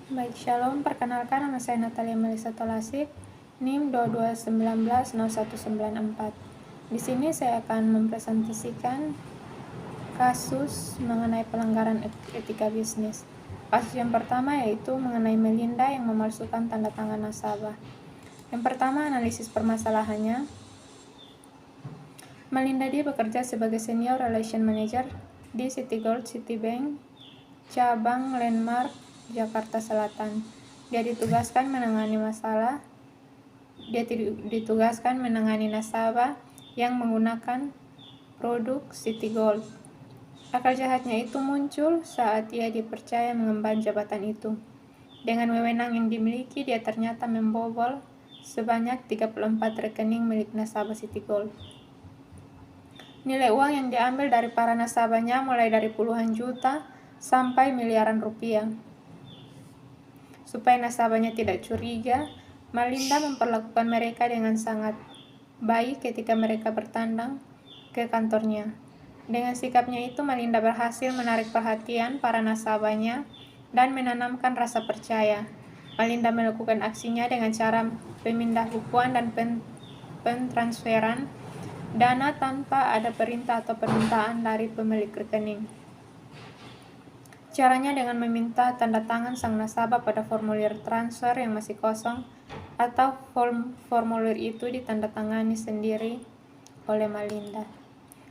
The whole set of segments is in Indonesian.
Baik, Shalom. Perkenalkan, nama saya Natalia Melisa Tolasik, NIM 22190194. Di sini saya akan mempresentasikan kasus mengenai pelanggaran etika bisnis. Kasus yang pertama yaitu mengenai Melinda yang memalsukan tanda tangan nasabah. Yang pertama, analisis permasalahannya. Melinda dia bekerja sebagai Senior Relation Manager di Citigold Citibank, cabang Landmark, Jakarta Selatan. Dia ditugaskan menangani nasabah yang menggunakan produk Citigold. Akal jahatnya itu muncul saat ia dipercaya mengemban jabatan itu. Dengan wewenang yang dimiliki, dia ternyata membobol sebanyak 34 rekening milik nasabah Citigold. Nilai uang yang diambil dari para nasabahnya mulai dari puluhan juta sampai miliaran rupiah. Supaya nasabahnya tidak curiga, Melinda memperlakukan mereka dengan sangat baik ketika mereka bertandang ke kantornya. Dengan sikapnya itu, Melinda berhasil menarik perhatian para nasabahnya dan menanamkan rasa percaya. Melinda melakukan aksinya dengan cara pemindah bukuan dan pentransferan dana tanpa ada perintah atau permintaan dari pemilik rekening. Caranya dengan meminta tanda tangan sang nasabah pada formulir transfer yang masih kosong, atau formulir itu ditandatangani sendiri oleh Melinda.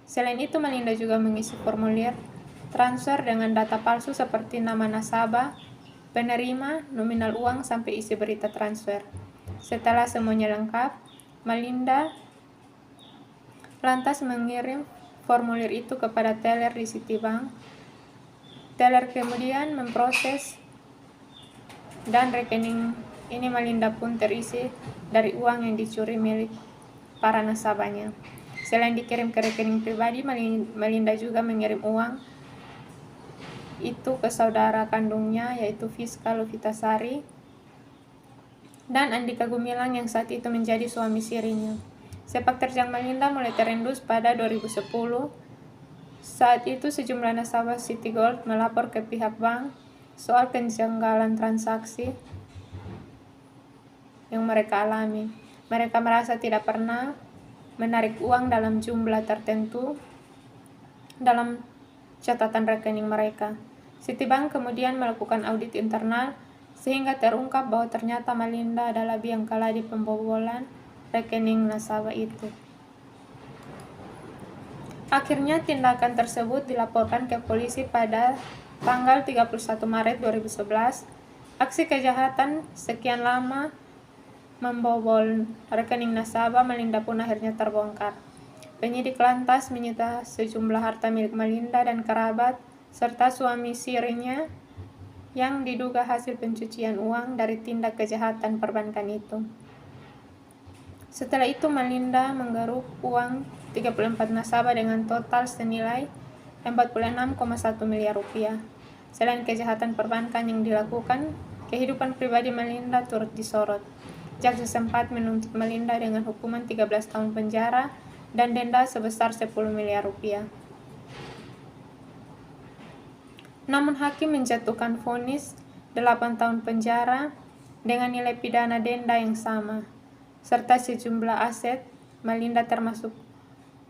Selain itu, Melinda juga mengisi formulir transfer dengan data palsu seperti nama nasabah, penerima, nominal uang, sampai isi berita transfer. Setelah semuanya lengkap, Melinda lantas mengirim formulir itu kepada teller di Citibank. Teller kemudian memproses dan rekening ini Melinda pun terisi dari uang yang dicuri milik para nasabahnya. Selain dikirim ke rekening pribadi, Melinda juga mengirim uang itu ke saudara kandungnya yaitu Fiska Lovitasari dan Andika Gumilang yang saat itu menjadi suami sirinya. Sepak terjang Melinda mulai terendus pada 2010. Saat itu sejumlah nasabah Citigold melapor ke pihak bank soal kejanggalan transaksi yang mereka alami. Mereka merasa tidak pernah menarik uang dalam jumlah tertentu dalam catatan rekening mereka. Citibank kemudian melakukan audit internal sehingga terungkap bahwa ternyata Melinda adalah biang keladi pembobolan rekening nasabah itu. Akhirnya tindakan tersebut dilaporkan ke polisi pada tanggal 31 Maret 2011. Aksi kejahatan sekian lama membobol rekening nasabah Melinda pun akhirnya terbongkar. Penyidik lantas menyita sejumlah harta milik Melinda dan kerabat serta suami sirinya yang diduga hasil pencucian uang dari tindak kejahatan perbankan itu. Setelah itu Melinda menggaruk uang 34 nasabah dengan total senilai 46,1 miliar rupiah. Selain kejahatan perbankan yang dilakukan, kehidupan pribadi Melinda turut disorot. Jaksa sempat menuntut Melinda dengan hukuman 13 tahun penjara dan denda sebesar 10 miliar rupiah. Namun hakim menjatuhkan vonis 8 tahun penjara dengan nilai pidana denda yang sama, serta sejumlah aset Melinda termasuk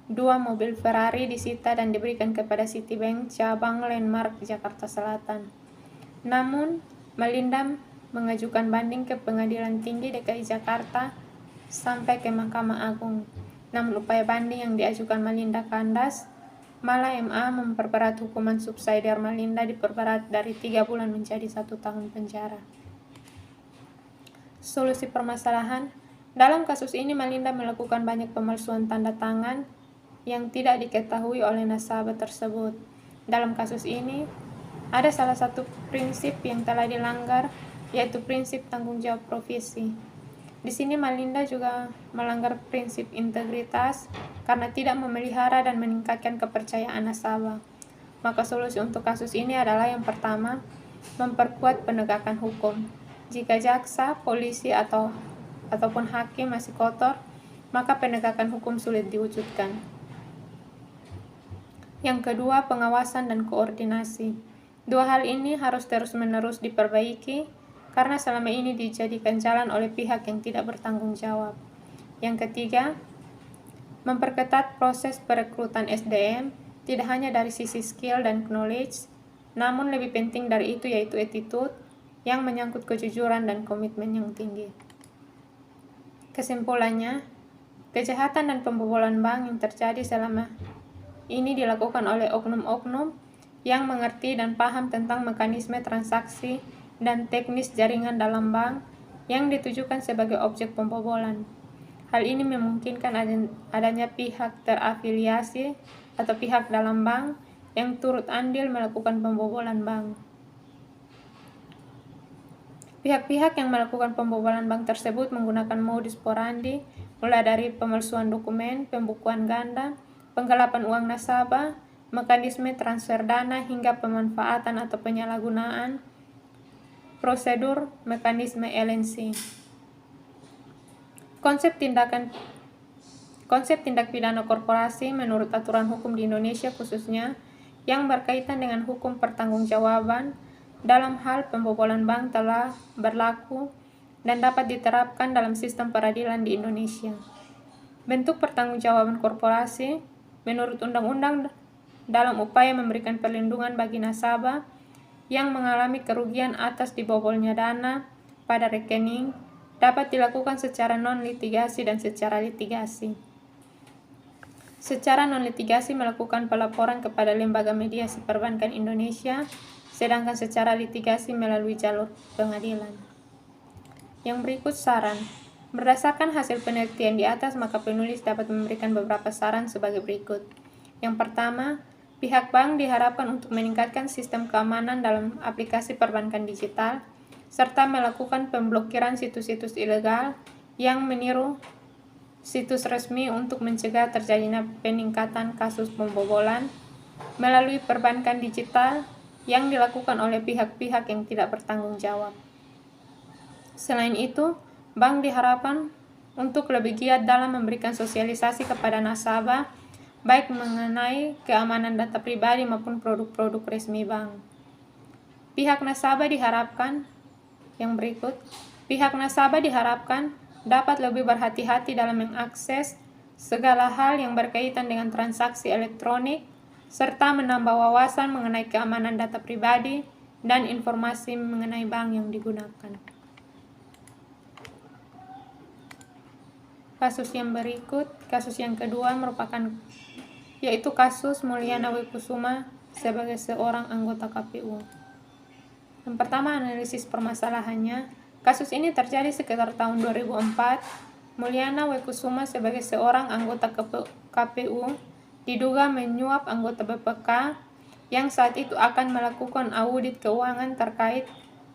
2 mobil Ferrari disita dan diberikan kepada Citibank cabang Landmark Jakarta Selatan. Namun, Melinda mengajukan banding ke Pengadilan Tinggi DKI Jakarta sampai ke Mahkamah Agung. Namun upaya banding yang diajukan Melinda kandas, malah MA memperberat hukuman subsidiar Melinda diperberat dari 3 bulan menjadi 1 tahun penjara. Solusi permasalahan. Dalam kasus ini Melinda melakukan banyak pemalsuan tanda tangan yang tidak diketahui oleh nasabah tersebut. Dalam kasus ini, ada salah satu prinsip yang telah dilanggar, yaitu prinsip tanggung jawab profesi. Di sini Melinda juga melanggar prinsip integritas karena tidak memelihara dan meningkatkan kepercayaan nasabah. Maka solusi untuk kasus ini adalah yang pertama, memperkuat penegakan hukum. Jika jaksa, polisi, ataupun hakim masih kotor, maka penegakan hukum sulit diwujudkan. Yang kedua, pengawasan dan koordinasi. Dua hal ini harus terus-menerus diperbaiki karena selama ini dijadikan jalan oleh pihak yang tidak bertanggung jawab. Yang ketiga, memperketat proses perekrutan SDM, tidak hanya dari sisi skill dan knowledge, namun lebih penting dari itu yaitu attitude yang menyangkut kejujuran dan komitmen yang tinggi. Kesimpulannya, kejahatan dan pembobolan bank yang terjadi selama ini dilakukan oleh oknum-oknum yang mengerti dan paham tentang mekanisme transaksi dan teknis jaringan dalam bank yang ditujukan sebagai objek pembobolan. Hal ini memungkinkan adanya pihak terafiliasi atau pihak dalam bank yang turut andil melakukan pembobolan bank. Pihak-pihak yang melakukan pembobolan bank tersebut menggunakan modus operandi mulai dari pemalsuan dokumen, pembukuan ganda, penggelapan uang nasabah, mekanisme transfer dana hingga pemanfaatan atau penyalahgunaan prosedur mekanisme LNC. Konsep tindak pidana korporasi menurut aturan hukum di Indonesia khususnya yang berkaitan dengan hukum pertanggungjawaban dalam hal pembobolan bank telah berlaku dan dapat diterapkan dalam sistem peradilan di Indonesia. Bentuk pertanggungjawaban korporasi menurut undang-undang dalam upaya memberikan perlindungan bagi nasabah yang mengalami kerugian atas dibobolnya dana pada rekening dapat dilakukan secara non-litigasi dan secara litigasi. Secara non-litigasi melakukan pelaporan kepada Lembaga Mediasi Perbankan Indonesia, sedangkan secara litigasi melalui jalur pengadilan. Yang berikut saran. Berdasarkan hasil penelitian di atas, maka penulis dapat memberikan beberapa saran sebagai berikut. Yang pertama, pihak bank diharapkan untuk meningkatkan sistem keamanan dalam aplikasi perbankan digital, serta melakukan pemblokiran situs-situs ilegal yang meniru situs resmi untuk mencegah terjadinya peningkatan kasus pembobolan melalui perbankan digital yang dilakukan oleh pihak-pihak yang tidak bertanggung jawab. Selain itu, bank diharapkan untuk lebih giat dalam memberikan sosialisasi kepada nasabah, baik mengenai keamanan data pribadi maupun produk-produk resmi bank. Pihak nasabah diharapkan dapat lebih berhati-hati dalam mengakses segala hal yang berkaitan dengan transaksi elektronik, serta menambah wawasan mengenai keamanan data pribadi dan informasi mengenai bank yang digunakan. Kasus yang berikut, kasus yang kedua yaitu kasus Mulyana Wekusuma sebagai seorang anggota KPU. Yang pertama, analisis permasalahannya. Kasus ini terjadi sekitar tahun 2004. Mulyana Wekusuma sebagai seorang anggota KPU diduga menyuap anggota BPK yang saat itu akan melakukan audit keuangan terkait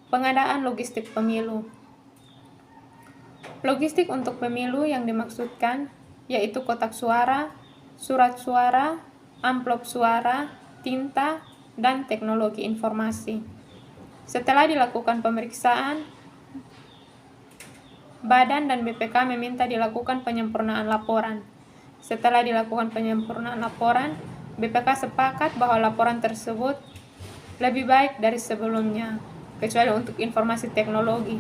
pengadaan logistik pemilu. Logistik untuk pemilu yang dimaksudkan yaitu kotak suara, surat suara, amplop suara, tinta, dan teknologi informasi. Setelah dilakukan pemeriksaan, Badan dan BPK meminta dilakukan penyempurnaan laporan. Setelah dilakukan penyempurnaan laporan, BPK sepakat bahwa laporan tersebut lebih baik dari sebelumnya, kecuali untuk informasi teknologi.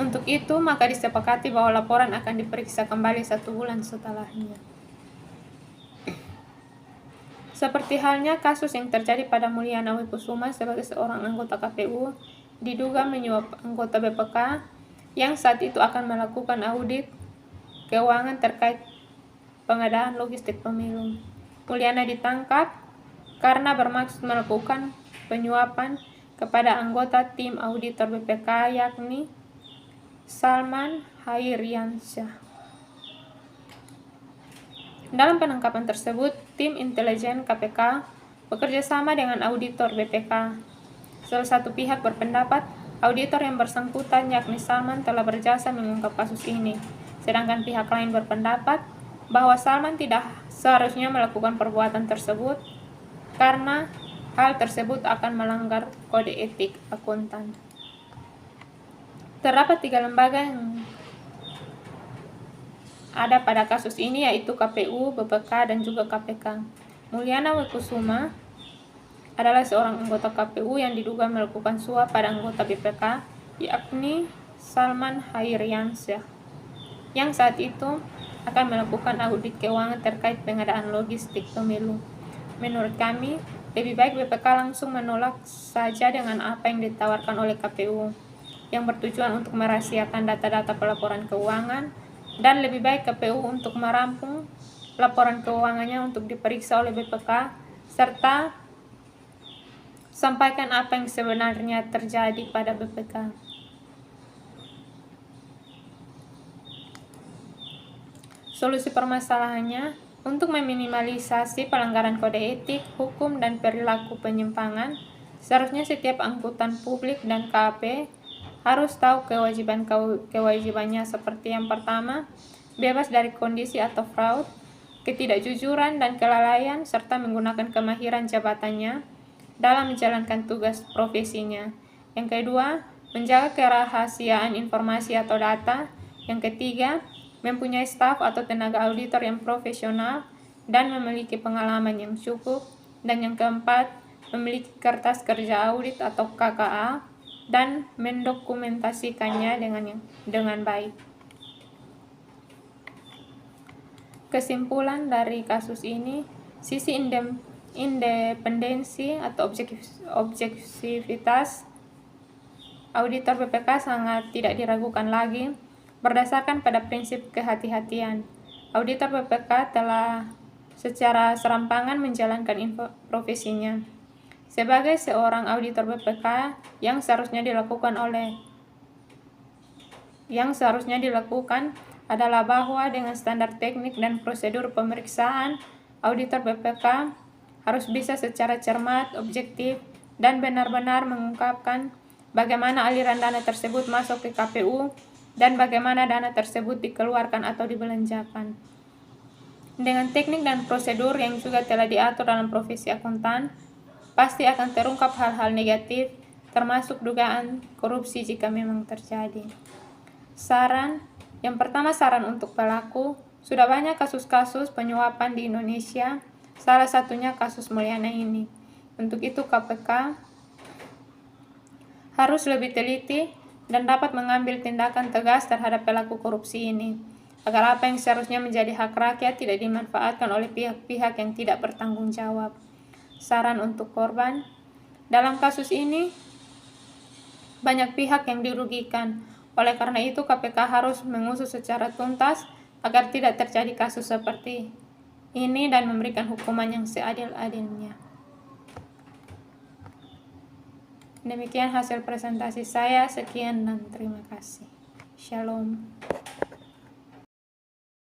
Untuk itu, maka disepakati bahwa laporan akan diperiksa kembali 1 bulan setelahnya. Seperti halnya kasus yang terjadi pada Mulyana Wekusuma sebagai seorang anggota KPU, diduga menyuap anggota BPK yang saat itu akan melakukan audit keuangan terkait pengadaan logistik pemilu. Mulyana ditangkap karena bermaksud melakukan penyuapan kepada anggota tim auditor BPK yakni Salman Hairiansyah. Dalam penangkapan tersebut, tim intelijen KPK bekerjasama dengan auditor BPK. Salah satu pihak berpendapat auditor yang bersangkutan yakni Salman telah berjasa mengungkap kasus ini, sedangkan pihak lain berpendapat bahwa Salman tidak seharusnya melakukan perbuatan tersebut karena hal tersebut akan melanggar kode etik akuntan. Terdapat 3 lembaga yang ada pada kasus ini yaitu KPU, BPK, dan juga KPK. Mulyana Wekusuma adalah seorang anggota KPU yang diduga melakukan suap pada anggota BPK, yakni Salman Hairyansyah, yang saat itu akan melakukan audit keuangan terkait pengadaan logistik pemilu. Menurut kami, lebih baik BPK langsung menolak saja dengan apa yang ditawarkan oleh KPU, yang bertujuan untuk merahasiakan data-data pelaporan keuangan, dan lebih baik KPU untuk merampung laporan keuangannya untuk diperiksa oleh BPK, serta sampaikan apa yang sebenarnya terjadi pada BPK. Solusi permasalahannya, untuk meminimalisasi pelanggaran kode etik, hukum, dan perilaku penyimpangan, seharusnya setiap angkutan publik dan KAP harus tahu kewajibannya seperti yang pertama, bebas dari kondisi atau fraud, ketidakjujuran dan kelalaian, serta menggunakan kemahiran jabatannya dalam menjalankan tugas profesinya. Yang kedua, menjaga kerahasiaan informasi atau data. Yang ketiga, mempunyai staf atau tenaga auditor yang profesional dan memiliki pengalaman yang cukup. Dan yang keempat, memiliki kertas kerja audit atau KKA dan mendokumentasikannya dengan baik. Kesimpulan dari kasus ini, sisi independensi atau objektivitas auditor BPK sangat tidak diragukan lagi berdasarkan pada prinsip kehati-hatian. Auditor BPK telah secara serampangan menjalankan profesinya sebagai seorang auditor BPK. Yang seharusnya dilakukan adalah bahwa dengan standar teknik dan prosedur pemeriksaan, auditor BPK harus bisa secara cermat, objektif, dan benar-benar mengungkapkan bagaimana aliran dana tersebut masuk ke KPU dan bagaimana dana tersebut dikeluarkan atau dibelanjakan. Dengan teknik dan prosedur yang juga telah diatur dalam profesi akuntan, pasti akan terungkap hal-hal negatif, termasuk dugaan korupsi jika memang terjadi. Yang pertama, saran untuk pelaku. Sudah banyak kasus-kasus penyuapan di Indonesia, salah satunya kasus Mulyana ini. Untuk itu KPK harus lebih teliti dan dapat mengambil tindakan tegas terhadap pelaku korupsi ini, agar apa yang seharusnya menjadi hak rakyat tidak dimanfaatkan oleh pihak-pihak yang tidak bertanggung jawab. Saran untuk korban. Dalam kasus ini, banyak pihak yang dirugikan. Oleh karena itu, KPK harus mengusut secara tuntas agar tidak terjadi kasus seperti ini dan memberikan hukuman yang seadil-adilnya. Demikian hasil presentasi saya. Sekian dan terima kasih. Shalom.